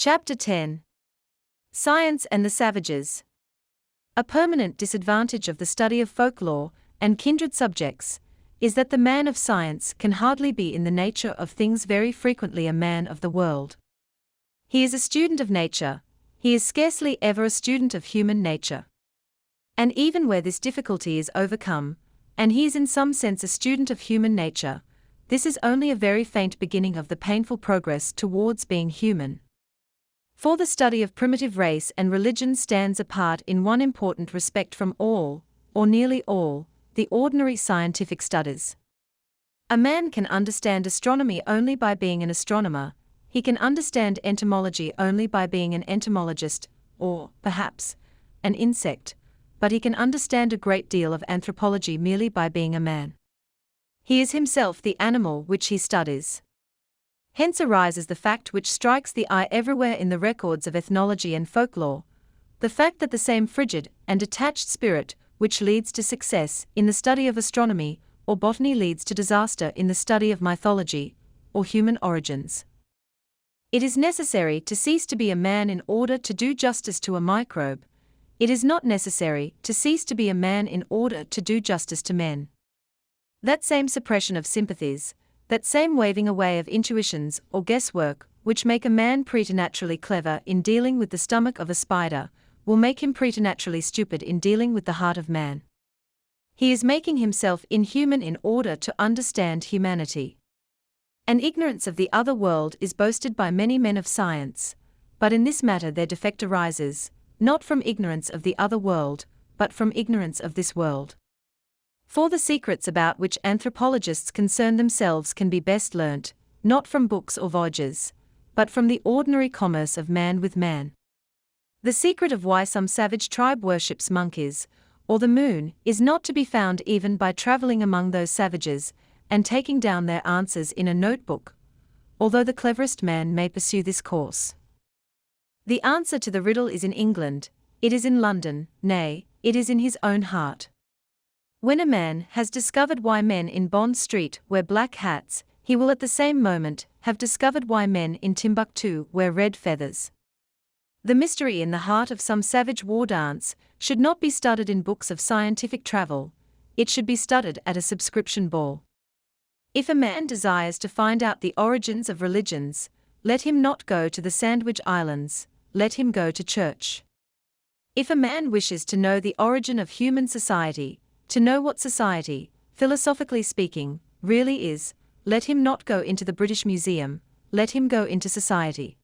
Chapter 10. Science and the Savages. A permanent disadvantage of the study of folklore and kindred subjects is that the man of science can hardly be in the nature of things, very frequently a man of the world. He is a student of nature, he is scarcely ever a student of human nature. And even where this difficulty is overcome, and he is in some sense a student of human nature, this is only a very faint beginning of the painful progress towards being human. For the study of primitive race and religion stands apart in one important respect from all, or nearly all, the ordinary scientific studies. A man can understand astronomy only by being an astronomer, he can understand entomology only by being an entomologist, or, perhaps, an insect, but he can understand a great deal of anthropology merely by being a man. He is himself the animal which he studies. Hence arises the fact which strikes the eye everywhere in the records of ethnology and folklore, the fact that the same frigid and detached spirit which leads to success in the study of astronomy or botany leads to disaster in the study of mythology or human origins. It is necessary to cease to be a man in order to do justice to a microbe. It is not necessary to cease to be a man in order to do justice to men. That same suppression of sympathies, that same waving away of intuitions or guesswork which make a man preternaturally clever in dealing with the stomach of a spider, will make him preternaturally stupid in dealing with the heart of man. He is making himself inhuman in order to understand humanity. An ignorance of the other world is boasted by many men of science, but in this matter their defect arises, not from ignorance of the other world, but from ignorance of this world. For the secrets about which anthropologists concern themselves can be best learnt, not from books or voyages, but from the ordinary commerce of man with man. The secret of why some savage tribe worships monkeys, or the moon, is not to be found even by travelling among those savages, and taking down their answers in a notebook, although the cleverest man may pursue this course. The answer to the riddle is in England, it is in London, nay, it is in his own heart. When a man has discovered why men in Bond Street wear black hats, he will at the same moment have discovered why men in Timbuktu wear red feathers. The mystery in the heart of some savage war dance should not be studied in books of scientific travel, it should be studied at a subscription ball. If a man desires to find out the origins of religions, let him not go to the Sandwich Islands, let him go to church. If a man wishes to know the origin of human society, to know what society, philosophically speaking, really is, let him not go into the British Museum, let him go into society.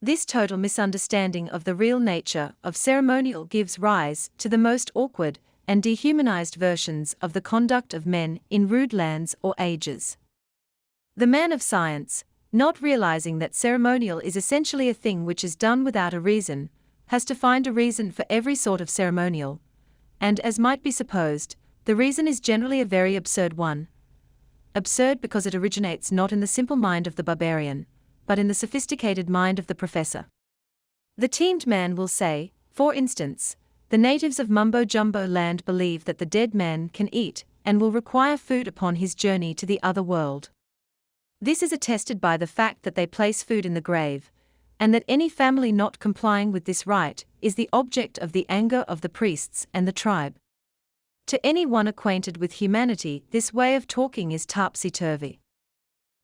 This total misunderstanding of the real nature of ceremonial gives rise to the most awkward and dehumanized versions of the conduct of men in rude lands or ages. The man of science, not realizing that ceremonial is essentially a thing which is done without a reason, has to find a reason for every sort of ceremonial, and as might be supposed, the reason is generally a very absurd one. Absurd because it originates not in the simple mind of the barbarian, but in the sophisticated mind of the professor. The teamed man will say, for instance, the natives of Mumbo-Jumbo land believe that the dead man can eat, and will require food upon his journey to the other world. This is attested by the fact that they place food in the grave, and that any family not complying with this rite is the object of the anger of the priests and the tribe. To any one acquainted with humanity, this way of talking is topsy-turvy.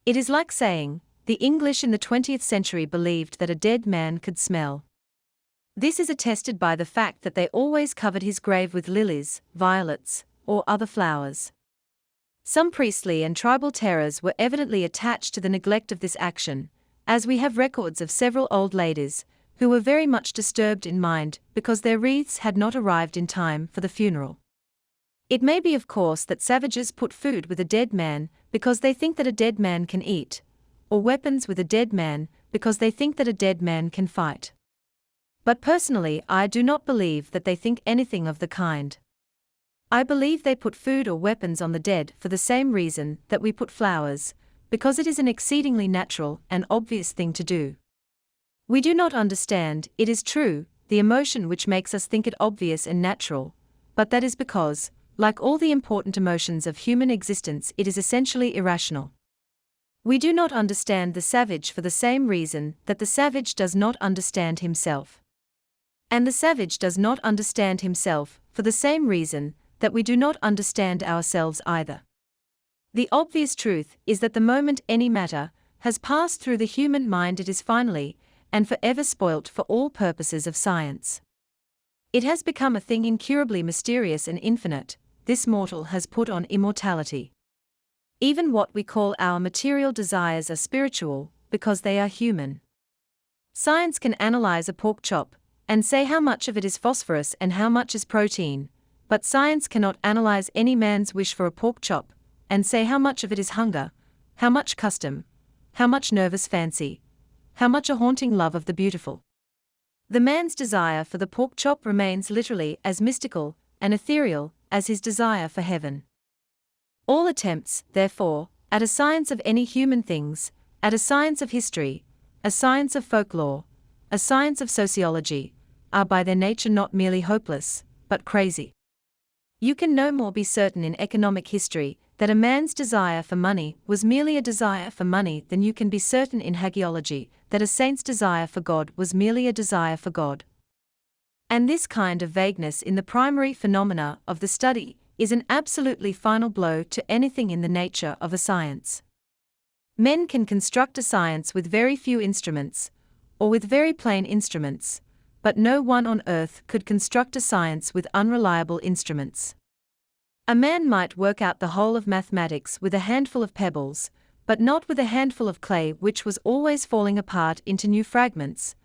It is like saying, the English in the 20th century believed that a dead man could smell. This is attested by the fact that they always covered his grave with lilies, violets, or other flowers. Some priestly and tribal terrors were evidently attached to the neglect of this action, as we have records of several old ladies, who were very much disturbed in mind because their wreaths had not arrived in time for the funeral. It may be of course that savages put food with a dead man because they think that a dead man can eat, or weapons with a dead man because they think that a dead man can fight. But personally I do not believe that they think anything of the kind. I believe they put food or weapons on the dead for the same reason that we put flowers, because it is an exceedingly natural and obvious thing to do. We do not understand, it is true, the emotion which makes us think it obvious and natural, but that is because, like all the important emotions of human existence, it is essentially irrational. We do not understand the savage for the same reason that the savage does not understand himself. And the savage does not understand himself for the same reason that we do not understand ourselves either. The obvious truth is that the moment any matter has passed through the human mind, it is finally and forever spoilt for all purposes of science. It has become a thing incurably mysterious and infinite. This mortal has put on immortality. Even what we call our material desires are spiritual, because they are human. Science can analyze a pork chop and say how much of it is phosphorus and how much is protein, but science cannot analyze any man's wish for a pork chop and say how much of it is hunger, how much custom, how much nervous fancy, how much a haunting love of the beautiful. The man's desire for the pork chop remains literally as mystical and ethereal as his desire for heaven. All attempts, therefore, at a science of any human things, at a science of history, a science of folklore, a science of sociology, are by their nature not merely hopeless, but crazy. You can no more be certain in economic history that a man's desire for money was merely a desire for money than you can be certain in hagiology that a saint's desire for God was merely a desire for God. And this kind of vagueness in the primary phenomena of the study is an absolutely final blow to anything in the nature of a science. Men can construct a science with very few instruments, or with very plain instruments, but no one on earth could construct a science with unreliable instruments. A man might work out the whole of mathematics with a handful of pebbles, but not with a handful of clay which was always falling apart into new fragments,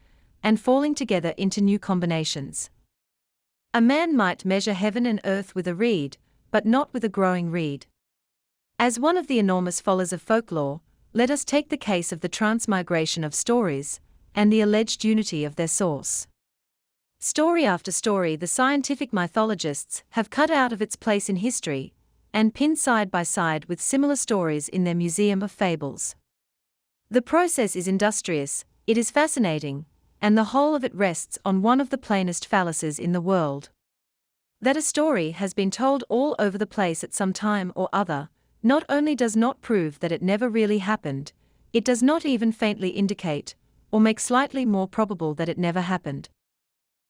and falling together into new combinations. A man might measure heaven and earth with a reed, but not with a growing reed. As one of the enormous follies of folklore, let us take the case of the transmigration of stories, and the alleged unity of their source. Story after story the scientific mythologists have cut out of its place in history, and pinned side by side with similar stories in their museum of fables. The process is industrious, it is fascinating, and the whole of it rests on one of the plainest fallacies in the world. That a story has been told all over the place at some time or other, not only does not prove that it never really happened, it does not even faintly indicate, or make slightly more probable that it never happened.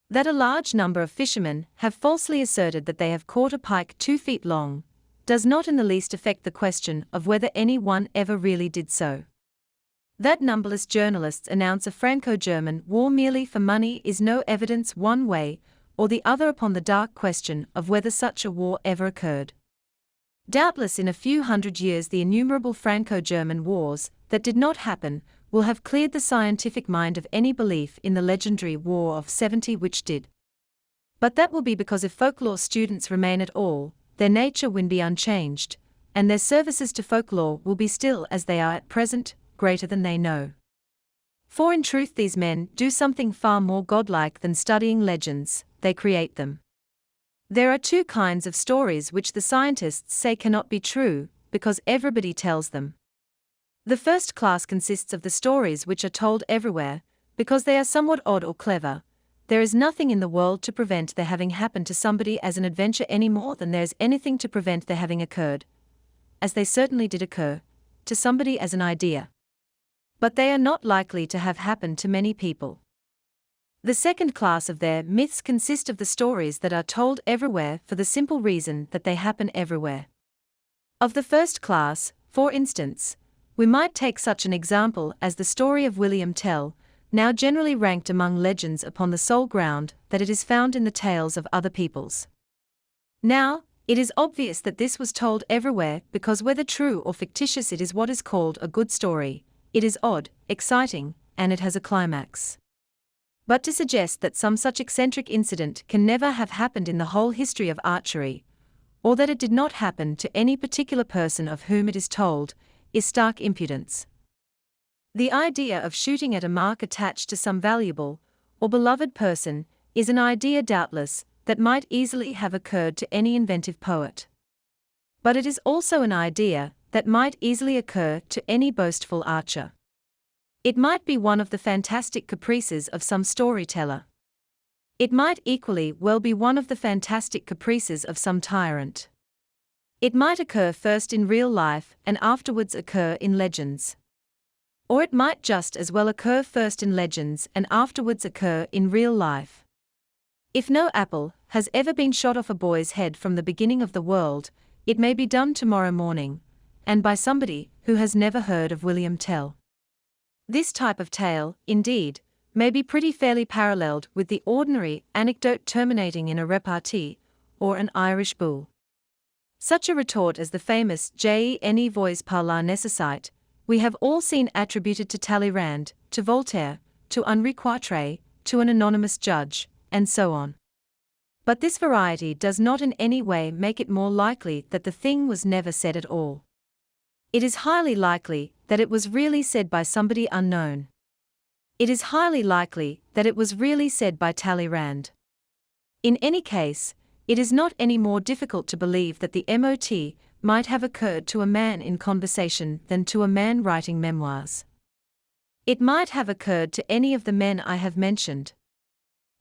That a large number of fishermen have falsely asserted that they have caught a pike 2 feet long, does not in the least affect the question of whether any one ever really did so. That numberless journalists announce a Franco-German war merely for money is no evidence one way or the other upon the dark question of whether such a war ever occurred. Doubtless in a few hundred years the innumerable Franco-German wars that did not happen will have cleared the scientific mind of any belief in the legendary War of 70 which did. But that will be because if folklore students remain at all, their nature will be unchanged, and their services to folklore will be still as they are at present, greater than they know. For in truth these men do something far more godlike than studying legends, they create them. There are 2 kinds of stories which the scientists say cannot be true, because everybody tells them. The first class consists of the stories which are told everywhere, because they are somewhat odd or clever. There is nothing in the world to prevent their having happened to somebody as an adventure any more than there is anything to prevent their having occurred, as they certainly did occur, to somebody as an idea. But they are not likely to have happened to many people. The second class of their myths consist of the stories that are told everywhere for the simple reason that they happen everywhere. Of the first class, for instance, we might take such an example as the story of William Tell, now generally ranked among legends upon the sole ground that it is found in the tales of other peoples. Now, it is obvious that this was told everywhere because whether true or fictitious it is what is called a good story, it is odd, exciting, and it has a climax. But to suggest that some such eccentric incident can never have happened in the whole history of archery, or that it did not happen to any particular person of whom it is told, is stark impudence. The idea of shooting at a mark attached to some valuable or beloved person is an idea doubtless that might easily have occurred to any inventive poet. But it is also an idea that might easily occur to any boastful archer. It might be one of the fantastic caprices of some storyteller. It might equally well be one of the fantastic caprices of some tyrant. It might occur first in real life and afterwards occur in legends. Or it might just as well occur first in legends and afterwards occur in real life. If no apple has ever been shot off a boy's head from the beginning of the world, it may be done tomorrow morning, and by somebody who has never heard of William Tell. This type of tale, indeed, may be pretty fairly paralleled with the ordinary anecdote terminating in a repartee, or an Irish bull. Such a retort as the famous Je ne vois pas la nécessité, we have all seen attributed to Talleyrand, to Voltaire, to Henri Quatre, to an anonymous judge, and so on. But this variety does not in any way make it more likely that the thing was never said at all. It is highly likely that it was really said by somebody unknown. It is highly likely that it was really said by Talleyrand. In any case, it is not any more difficult to believe that the MOT might have occurred to a man in conversation than to a man writing memoirs. It might have occurred to any of the men I have mentioned.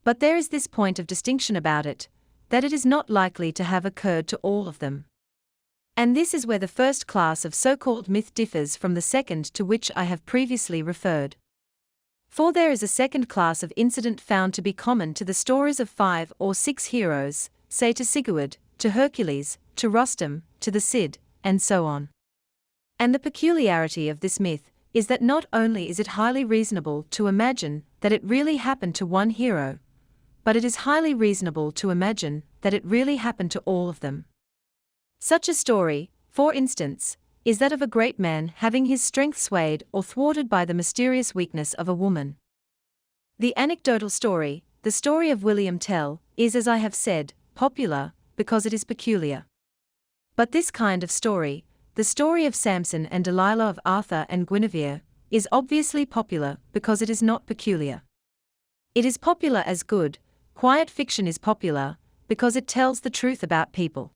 But there is this point of distinction about it, that it is not likely to have occurred to all of them. And this is where the first class of so-called myth differs from the second to which I have previously referred. For there is a second class of incident found to be common to the stories of 5 or 6 heroes, say to Sigurd, to Hercules, to Rustum, to the Cid, and so on. And the peculiarity of this myth is that not only is it highly reasonable to imagine that it really happened to one hero, but it is highly reasonable to imagine that it really happened to all of them. Such a story, for instance, is that of a great man having his strength swayed or thwarted by the mysterious weakness of a woman. The anecdotal story, the story of William Tell, is, as I have said, popular because it is peculiar. But this kind of story, the story of Samson and Delilah, of Arthur and Guinevere, is obviously popular because it is not peculiar. It is popular as good, quiet fiction is popular because it tells the truth about people.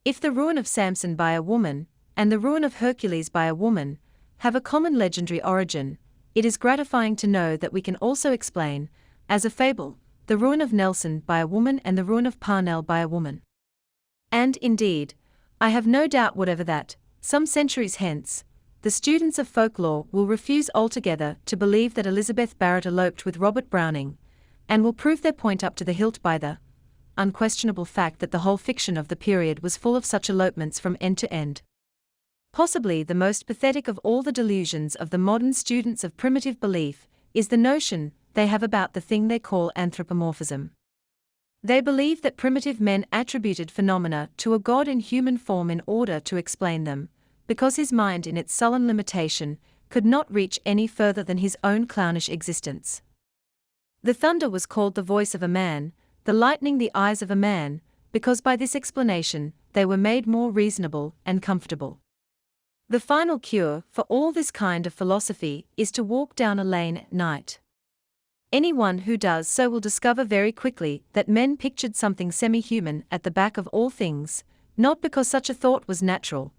If the ruin of Samson by a woman, and the ruin of Hercules by a woman, have a common legendary origin, it is gratifying to know that we can also explain, as a fable, the ruin of Nelson by a woman and the ruin of Parnell by a woman. And, indeed, I have no doubt whatever that, some centuries hence, the students of folklore will refuse altogether to believe that Elizabeth Barrett eloped with Robert Browning, and will prove their point up to the hilt by the unquestionable fact that the whole fiction of the period was full of such elopements from end to end. Possibly the most pathetic of all the delusions of the modern students of primitive belief is the notion they have about the thing they call anthropomorphism. They believe that primitive men attributed phenomena to a god in human form in order to explain them, because his mind in its sullen limitation could not reach any further than his own clownish existence. The thunder was called the voice of a man, the lightning the eyes of a man, because by this explanation they were made more reasonable and comfortable. The final cure for all this kind of philosophy is to walk down a lane at night. Anyone who does so will discover very quickly that men pictured something semi-human at the back of all things, not because such a thought was natural,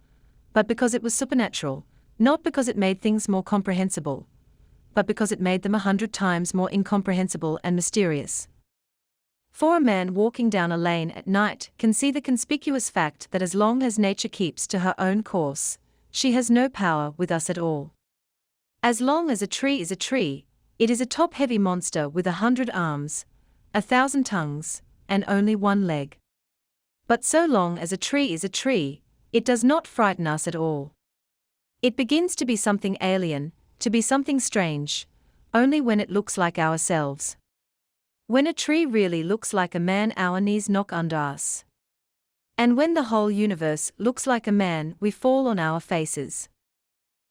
but because it was supernatural, not because it made things more comprehensible, but because it made them 100 times more incomprehensible and mysterious. For a man walking down a lane at night can see the conspicuous fact that as long as nature keeps to her own course, she has no power with us at all. As long as a tree is a tree, it is a top-heavy monster with 100 arms, 1,000 tongues, and only one leg. But so long as a tree is a tree, it does not frighten us at all. It begins to be something alien, to be something strange, only when it looks like ourselves. When a tree really looks like a man, our knees knock under us. And when the whole universe looks like a man, we fall on our faces.